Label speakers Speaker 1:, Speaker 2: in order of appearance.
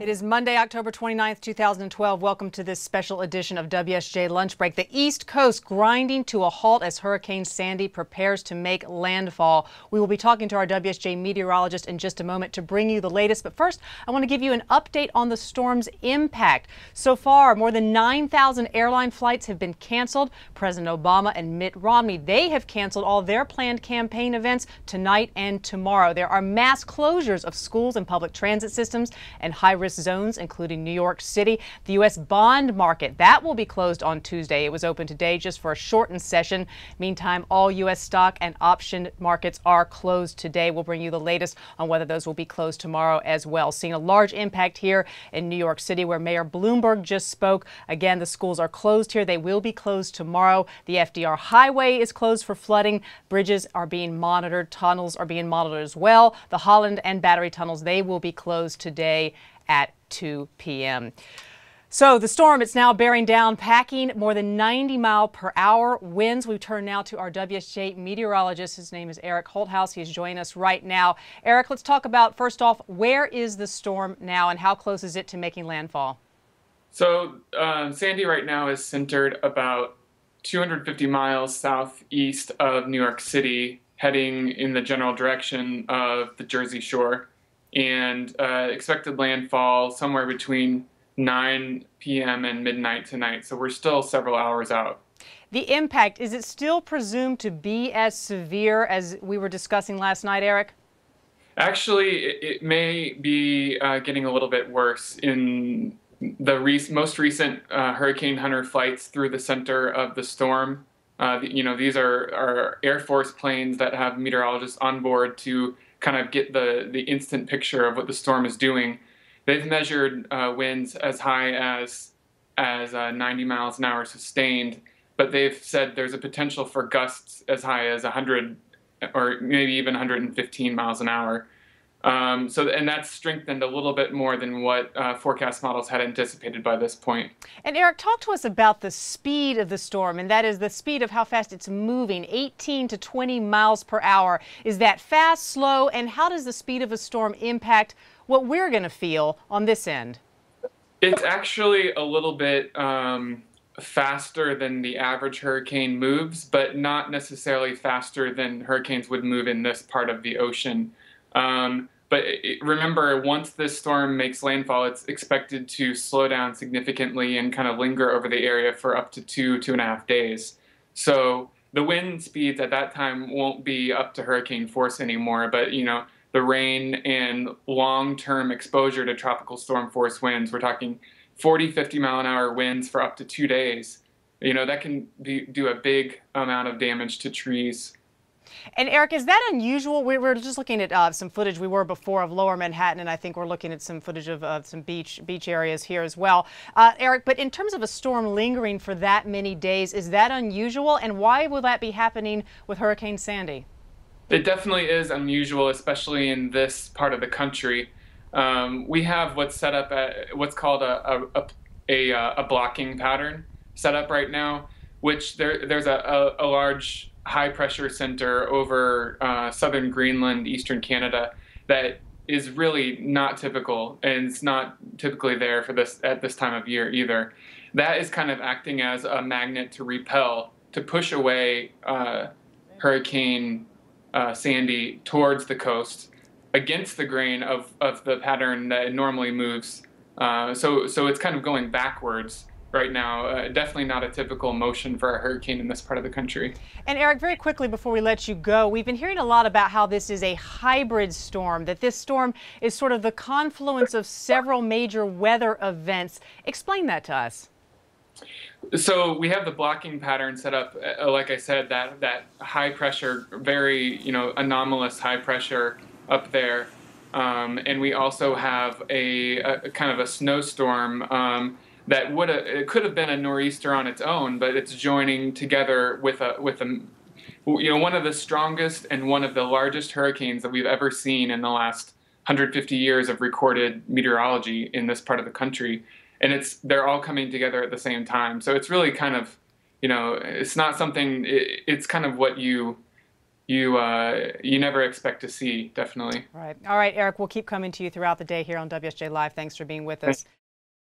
Speaker 1: It is Monday, October 29th, 2012. Welcome to this special edition of WSJ Lunch Break. The East Coast grinding to a halt as Hurricane Sandy prepares to make landfall. We will be talking to our WSJ meteorologist in just a moment to bring you the latest. But first, I want to give you an update on the storm's impact. So far, more than 9,000 airline flights have been canceled. President Obama and Mitt Romney, they have canceled all their planned campaign events tonight and tomorrow. There are mass closures of schools and public transit systems and high-risk zones, including New York City. The U.S. bond market, that will be closed on Tuesday. It was open today just for a shortened session. Meantime, all U.S. stock and option markets are closed today. We'll bring you the latest on whether those will be closed tomorrow as well. Seeing a large impact here in New York City, where Mayor Bloomberg just spoke. Again, the schools are closed here. They will be closed tomorrow. The FDR Highway is closed for flooding. Bridges are being monitored. Tunnels are being monitored as well. The Holland and Battery tunnels, they will be closed today at 2 p.m. So the storm, it's now bearing down, packing more than 90-mile-per-hour winds. We turn now to our WSJ meteorologist. His name is Eric Holthaus. He's joining us right now. Eric, let's talk about, first off, where is the storm now and how close is it to making landfall?
Speaker 2: So Sandy right now is centered about 250 miles southeast of New York City, heading in the general direction of the Jersey Shore, and expected landfall somewhere between 9 p.m. and midnight tonight. So we're still several hours out.
Speaker 1: The impact, is it still presumed to be as severe as we were discussing last night, Eric?
Speaker 2: Actually, it may be getting a little bit worse. In the most recent Hurricane Hunter flights through the center of the storm, these are Air Force planes that have meteorologists on board to kind of get the instant picture of what the storm is doing. They've measured winds as high as 90 miles an hour sustained, but they've said there's a potential for gusts as high as 100 or maybe even 115 miles an hour. And that's strengthened a little bit more than what forecast models had anticipated by this point.
Speaker 1: And Eric, talk to us about the speed of the storm, and that is the speed of how fast it's moving, 18 to 20 miles per hour. Is that fast, slow, and how does the speed of a storm impact what we're going to feel on this end?
Speaker 2: It's actually a little bit faster than the average hurricane moves, but not necessarily faster than hurricanes would move in this part of the ocean. But remember, once this storm makes landfall, it's expected to slow down significantly and kind of linger over the area for up to 2.5 days. So the wind speeds at that time won't be up to hurricane force anymore, but the rain and long-term exposure to tropical storm force winds, we're talking 40, 50 mile an hour winds for up to 2 days. That can do a big amount of damage to trees.
Speaker 1: And Eric, is that unusual? We were just looking at some footage we were before of lower Manhattan, and I think we're looking at some footage of some beach areas here as well. Eric, but in terms of a storm lingering for that many days, is that unusual? And why will that be happening with Hurricane Sandy?
Speaker 2: It definitely is unusual, especially in this part of the country. We have what's called a blocking pattern set up right now, which there's a large high-pressure center over southern Greenland, eastern Canada, that is really not typical, and it's not typically there for at this time of year either. That is kind of acting as a magnet to repel, to push away Hurricane Sandy towards the coast against the grain of the pattern that it normally moves. So it's kind of going backwards right now. Definitely not a typical motion for a hurricane in this part of the country.
Speaker 1: And Eric, very quickly before we let you go, we've been hearing a lot about how this is a hybrid storm, that this storm is sort of the confluence of several major weather events. Explain that to us.
Speaker 2: So we have the blocking pattern set up, like I said, that high pressure, very anomalous high pressure up there, and we also have a kind of a snowstorm that it could have been a nor'easter on its own, but it's joining together with one of the strongest and one of the largest hurricanes that we've ever seen in the last 150 years of recorded meteorology in this part of the country. And they're all coming together at the same time. So it's really kind of, it's not something, it's kind of what you you never expect to see, definitely.
Speaker 1: Right. All right, Eric, we'll keep coming to you throughout the day here on WSJ Live. Thanks for being with us.